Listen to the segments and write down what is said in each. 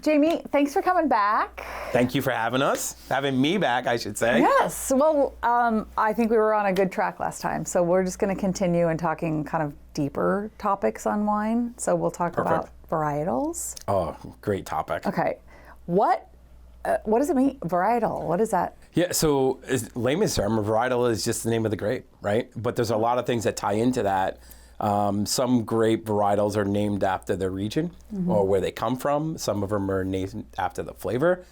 Jamie, thanks for coming back. Thank you for having me back, I should say. Yes, well, I think we were on a good track last time, so we're just going to continue and talking kind of deeper topics on wine. So we'll talk about varietals. Oh, great topic. Okay, what does it mean, varietal? What is that? Yeah, so layman's term, a varietal is just the name of the grape, right? But there's a lot of things that tie into that. Some grape varietals are named after the region or where they come from. Some of them are named after the flavor.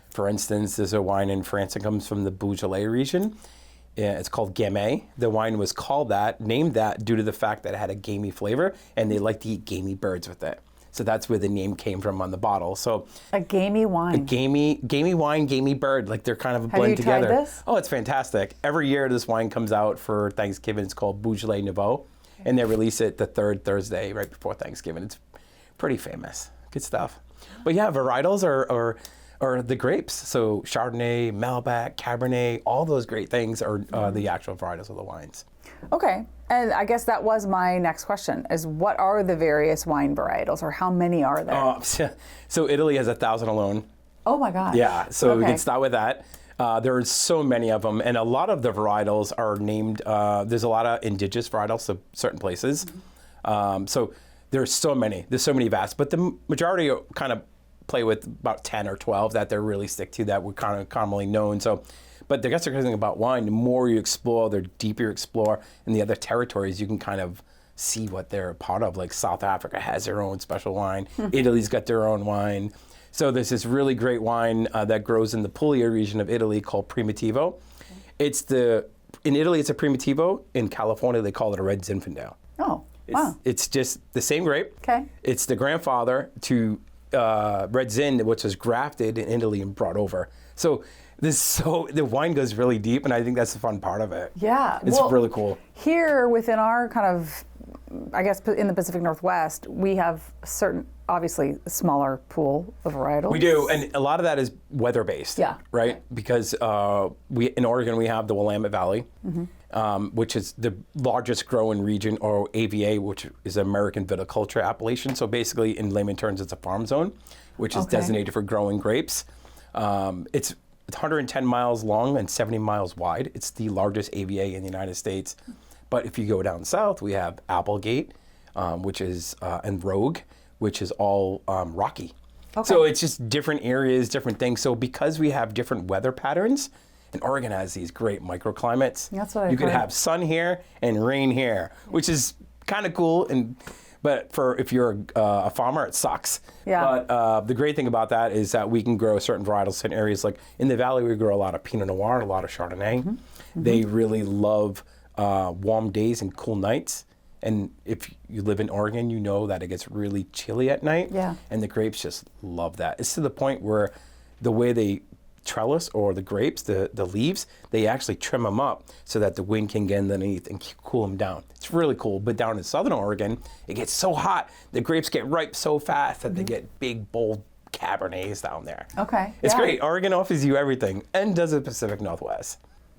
For instance, there's a wine in France that comes from the Beaujolais region. It's called Gamay. The wine was called that, named that due to the fact that it had a gamey flavor, and they like to eat gamey birds with it. So that's where the name came from on the bottle. So a gamey wine. A gamey wine, gamey bird. Like they're kind of blend together. Have you tried this? Oh, it's fantastic. Every year this wine comes out for Thanksgiving. It's called Beaujolais Nouveau. And they release it the third Thursday right before Thanksgiving. It's pretty famous. Good stuff. But yeah, varietals are the grapes. So Chardonnay, Malbec, Cabernet, all those great things are the actual varietals of the wines. Okay. And I guess that was my next question, is what are the various wine varietals, or how many are there? So Italy has 1,000 alone. Oh my gosh. Yeah, so we can start with that. There are so many of them, and a lot of the varietals are named, there's a lot of indigenous varietals of certain places. So there's so many vast, but the majority kind of play with about 10 or 12 that they really stick to that we're kind of commonly known. So, but I guess the good thing about wine, the more you explore, the deeper you explore in the other territories, you can kind of see what they're a part of. Like South Africa has their own special wine. Italy's got their own wine. So there's this really great wine that grows in the Puglia region of Italy called Primitivo. In Italy, it's a Primitivo. In California, they call it a Red Zinfandel. Oh, wow. It's just the same grape. Okay. It's the grandfather to Red Zin, which was grafted in Italy and brought over. So the wine goes really deep, and I think that's the fun part of it. Yeah. It's really cool. Here within our kind of, I guess in the Pacific Northwest, we have certain, obviously, smaller pool of varietals. We do, and a lot of that is weather-based. Yeah. Right? Because in Oregon, we have the Willamette Valley, which is the largest growing region, or AVA, which is American Viticulture Appellation. So basically, in layman terms, it's a farm zone, which is designated for growing grapes. It's 110 miles long and 70 miles wide. It's the largest AVA in the United States. But if you go down south, we have Applegate, which is, and Rogue, which is all rocky. Okay. So it's just different areas, different things. So because we have different weather patterns, and Oregon has these great microclimates. That's what I You could have sun here and rain here, which is kind of cool. But if you're a farmer, it sucks. Yeah. But the great thing about that is that we can grow certain varietals in areas like in the valley. We grow a lot of Pinot Noir, a lot of Chardonnay. They really love warm days and cool nights. And if you live in Oregon, you know that it gets really chilly at night. Yeah. And the grapes just love that. It's to the point where the way they trellis or the grapes, the leaves, they actually trim them up so that the wind can get underneath and cool them down. It's really cool. But down in Southern Oregon, it gets so hot, the grapes get ripe so fast that they get big, bold Cabernets down there. Okay. It's great. Oregon offers you everything, and does the Pacific Northwest.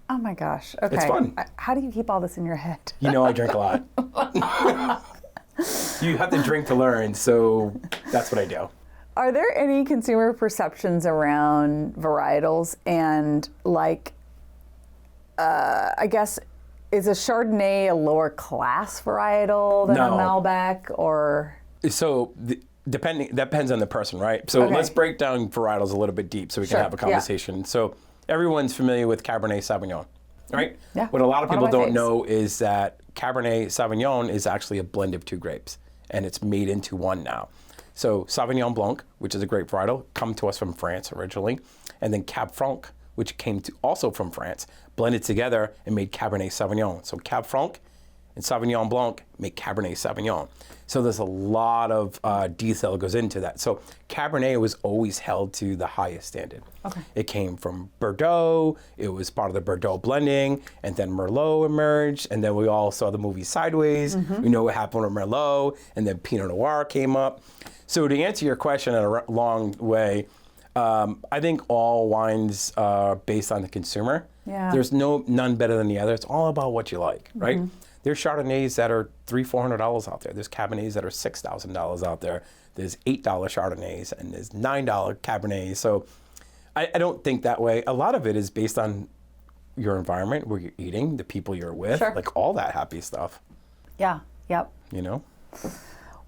Oh my gosh. Okay. It's fun. How do you keep all this in your head? You know I drink a lot. You have to drink to learn, so that's what I do. Are there any consumer perceptions around varietals, and I guess, is a Chardonnay a lower class varietal than a Malbec, or? So that depends on the person, right? So let's break down varietals a little bit deep so we can have a conversation. Yeah. So everyone's familiar with Cabernet Sauvignon, right? Yeah. What a lot of people don't know is that Cabernet Sauvignon is actually a blend of two grapes, and it's made into one now. So Sauvignon Blanc, which is a grape varietal, come to us from France originally, and then Cab Franc, which came also from France, blended together and made Cabernet Sauvignon. So Cab Franc and Sauvignon Blanc make Cabernet Sauvignon. So there's a lot of detail that goes into that. So Cabernet was always held to the highest standard. Okay. It came from Bordeaux, it was part of the Bordeaux blending, and then Merlot emerged, and then we all saw the movie Sideways. We know what happened with Merlot, and then Pinot Noir came up. So to answer your question in a long way, I think all wines are based on the consumer. Yeah. There's none better than the other. It's all about what you like, right? There's Chardonnays that are $300-400 out there. There's Cabernets that are $6,000 out there. there's $8 Chardonnays, and there's $9 Cabernets. So I don't think that way. A lot of it is based on your environment, where you're eating, the people you're with, Sure. like all that happy stuff, Yeah. Yep. you know?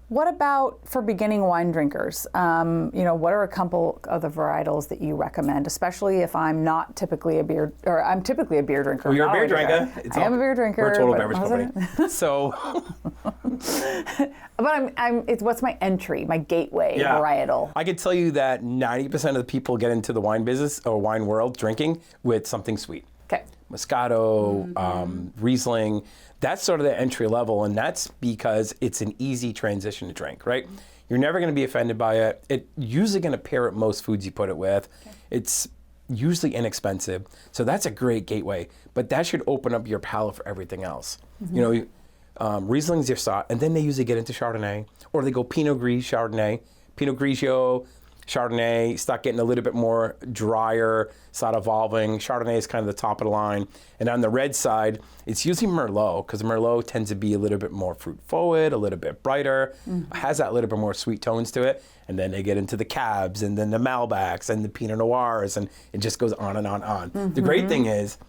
What about for beginning wine drinkers? What are a couple of the varietals that you recommend, especially if I'm not typically a beer, or I'm typically a beer drinker. Well, you're a not beer always drinker. I am a beer drinker. We're a total but- beverage company. So, But it's what's my entry, my gateway yeah. varietal? I can tell you that 90% of the people get into the wine business or wine world drinking with something sweet. Okay. Moscato, Riesling, that's sort of the entry level, and that's because it's an easy transition to drink, right? You're never going to be offended by it. It's usually going to pair with most foods you put it with. Okay. It's usually inexpensive, so that's a great gateway, but that should open up your palate for everything else. Riesling's your start, and then they usually get into Chardonnay, or they go Pinot Gris, Chardonnay, Pinot Grigio, Chardonnay, start getting a little bit more drier, start evolving. Chardonnay is kind of the top of the line. And on the red side, it's usually Merlot, because Merlot tends to be a little bit more fruit forward, a little bit brighter, has that little bit more sweet tones to it. And then they get into the Cabs, and then the Malbecs, and the Pinot Noirs, and it just goes on and on and on. The great thing is,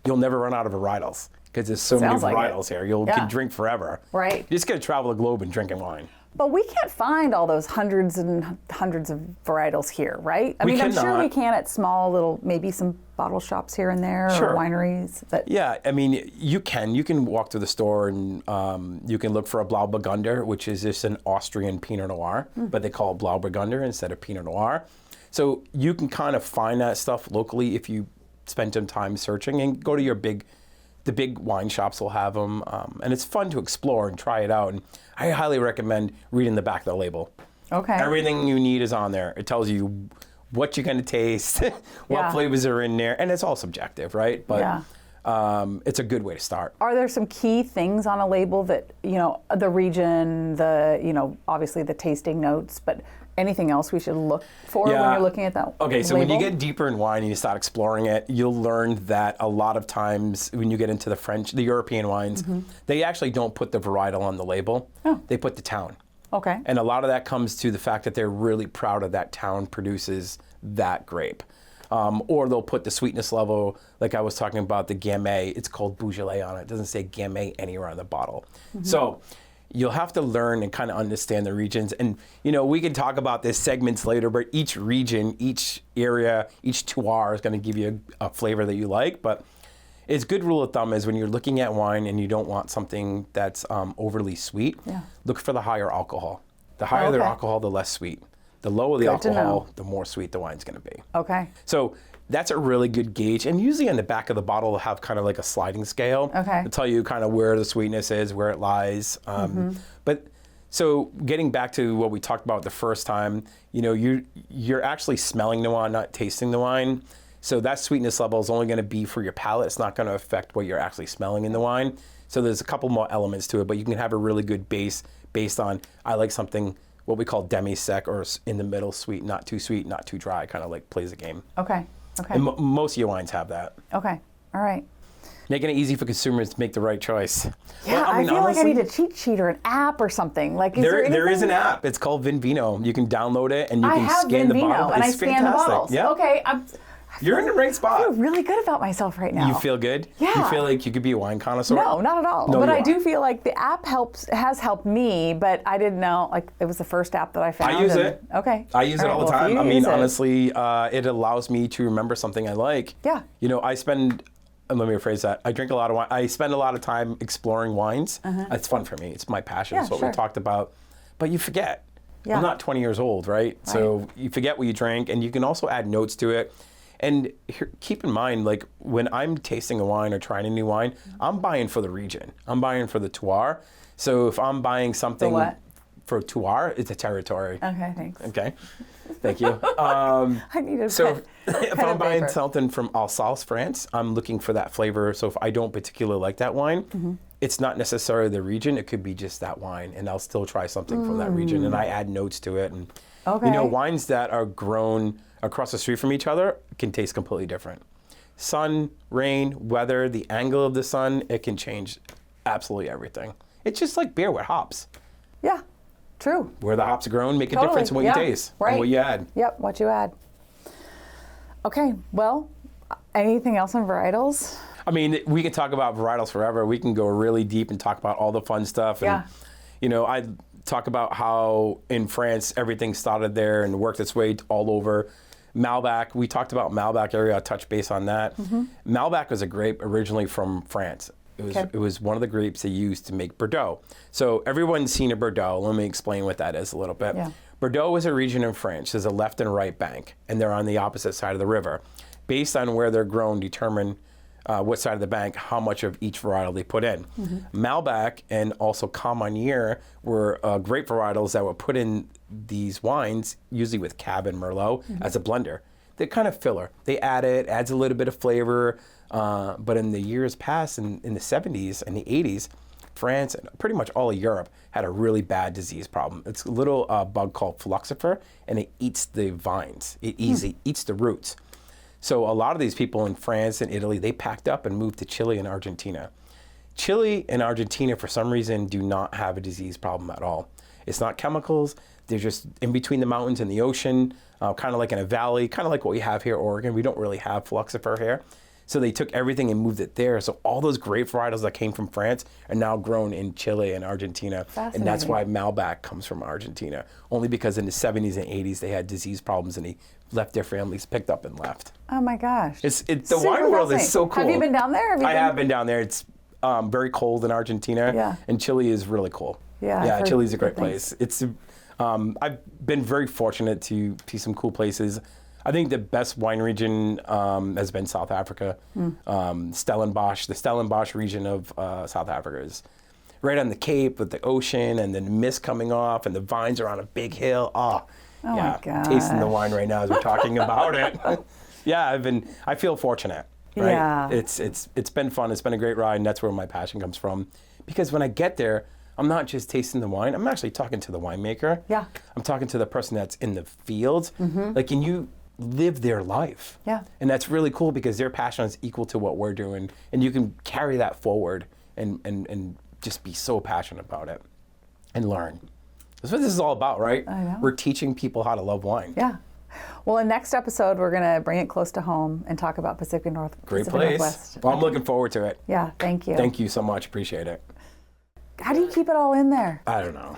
you'll never run out of varietals, because there's so Sounds many like varietals here. You can drink forever. Right. You just got to travel the globe and drinking wine. But we can't find all those hundreds and hundreds of varietals here, right? I mean, I'm sure we can at small little, maybe some bottle shops here and there, Sure. or wineries. But yeah, I mean, you can walk to the store and you can look for a Blauburgunder, which is just an Austrian Pinot Noir, but they call it Blauburgunder instead of Pinot Noir. So you can kind of find that stuff locally if you spend some time searching, and go to the big wine shops will have them, and it's fun to explore and try it out. And I highly recommend reading the back of the label. Okay. Everything you need is on there. It tells you what you're going to taste, what flavors are in there, and it's all subjective, right? But it's a good way to start. Are there some key things on a label that, the region, obviously the tasting notes, but anything else we should look for when you're looking at that Okay, so label? when you get deeper in wine and you start exploring it, you'll learn that a lot of times when you get into the European wines, they actually don't put the varietal on the label. Oh. They put the town. Okay. And a lot of that comes to the fact that they're really proud of that town produces that grape. Or they'll put the sweetness level, like I was talking about the Gamay, it's called Beaujolais on it. It doesn't say Gamay anywhere on the bottle. So you'll have to learn and kind of understand the regions. And, we can talk about this segments later, but each region, each area, each terroir is going to give you a flavor that you like. But it's good rule of thumb is when you're looking at wine and you don't want something that's overly sweet, look for the higher alcohol. The higher the alcohol, the less sweet. The lower the alcohol, the more sweet the wine's going to be. Okay. So that's a really good gauge. And usually on the back of the bottle, they'll have kind of like a sliding scale to tell you kind of where the sweetness is, where it lies. But so getting back to what we talked about the first time, you're actually smelling the wine, not tasting the wine. So that sweetness level is only going to be for your palate. It's not going to affect what you're actually smelling in the wine. So there's a couple more elements to it, but you can have a really good base based on, I like something, what we call demi-sec, or in the middle, sweet, not too dry, kind of like plays a game. Okay. And most of your wines have that. Okay. All right. Making it easy for consumers to make the right choice. Yeah, Well, I feel honestly, like I need a cheat sheet or an app or something. Like, there is an anything? app. It's called Vinvino. You can download it and you I can have scan the Vino, bottle. and It's I scan the fantastic. bottles. Yeah. Okay. You're in the right I spot. feel really good about myself right now. You feel good? Yeah. You feel like you could be a wine connoisseur? No, not at all. No, but you I are. do feel like the app has helped me, but I didn't know, like, it was the first app that I found. I use it. Okay. I use it all the well, if time. you I mean, use it- honestly, it allows me to remember something I like. Yeah. I spend, let me rephrase that. I drink a lot of wine. I spend a lot of time exploring wines. It's fun for me. It's my passion. Yeah, It's what sure. we talked about. But you forget. Yeah. I'm not 20 years old, right? So you forget what you drink, and you can also add notes to it. And keep in mind, like, when I'm tasting a wine or trying a new wine, I'm buying for the region. I'm buying for the terroir. So if I'm buying something what? for terroir, it's a territory. Okay, thanks. Okay, thank you. I need a So pen. if pen I'm and buying paper. something from Alsace, France, I'm looking for that flavor. So if I don't particularly like that wine, it's not necessarily the region. It could be just that wine, and I'll still try something from that region, and I add notes to it. And Okay. wines that are grown across the street from each other can taste completely different. Sun, rain, weather, the angle of the sun, it can change absolutely everything. It's just like beer with hops. Yeah, True. Where the hops are grown make a Totally. difference in what Yeah. you taste Right. and what you add. Yep, what you add. Okay, well, anything else on varietals? I mean, we can talk about varietals forever. We can go really deep and talk about all the fun stuff. And, Yeah. you know, I talk about how in France everything started there and worked its way all over. Malbec, we talked about Malbec area. I touched base on that. Malbec was a grape originally from France. It was one of the grapes they used to make Bordeaux. So everyone's seen a Bordeaux. Let me explain what that is a little bit. Yeah. Bordeaux is a region in France. There's a left and right bank, and they're on the opposite side of the river. Based on where they're grown, determine what side of the bank, how much of each varietal they put in. Malbec and also Carmenere were grape varietals that were put in these wines, usually with Cab and Merlot, as a blender. They're kind of filler. They adds a little bit of flavor, but in the years past, in the 70s and the 80s, France and pretty much all of Europe had a really bad disease problem. It's a little bug called phylloxera, and it eats the vines. It eats the roots. So a lot of these people in France and Italy, they packed up and moved to Chile and Argentina. Chile and Argentina, for some reason, do not have a disease problem at all. It's not chemicals. They're just in between the mountains and the ocean, kind of like in a valley, kind of like what we have here in Oregon. We don't really have phylloxera here. So they took everything and moved it there. So all those grape varietals that came from France are now grown in Chile and Argentina. And that's why Malbec comes from Argentina. Only because in the 70s and 80s they had disease problems and they left their families, picked up and left. Oh my gosh. The wine world is so cool. Have you been down there? I have been down there. It's very cold in Argentina. Yeah. And Chile is really cool. Yeah, Yeah, Chile's a great place. I've been very fortunate to see some cool places. I think the best wine region has been South Africa. Stellenbosch, the Stellenbosch region of South Africa is right on the Cape with the ocean and the mist coming off and the vines are on a big hill. Oh yeah, my gosh. tasting the wine right now as we're talking about it. Yeah, I feel fortunate. Right? Yeah. It's been fun. It's been a great ride, and that's where my passion comes from. Because when I get there, I'm not just tasting the wine. I'm actually talking to the winemaker. Yeah. I'm talking to the person that's in the fields. Like, and you live their life. Yeah. And that's really cool because their passion is equal to what we're doing, and you can carry that forward and just be so passionate about it and learn. That's what this is all about, right? I know. We're teaching people how to love wine. Yeah. Well, in next episode, we're going to bring it close to home and talk about Pacific Great Pacific place. Northwest. Well, I'm looking forward to it. Yeah, thank you. Thank you so much. Appreciate it. How do you keep it all in there? I don't know.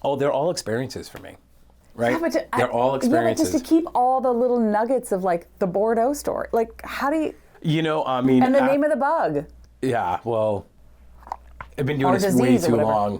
Oh, they're all experiences for me, right? Yeah, but they're all experiences. Yeah, but just to keep all the little nuggets of like the Bordeaux story, like how do you? You know, I mean, And the name of the bug. yeah. Well, I've been doing Or this way disease or too whatever. long.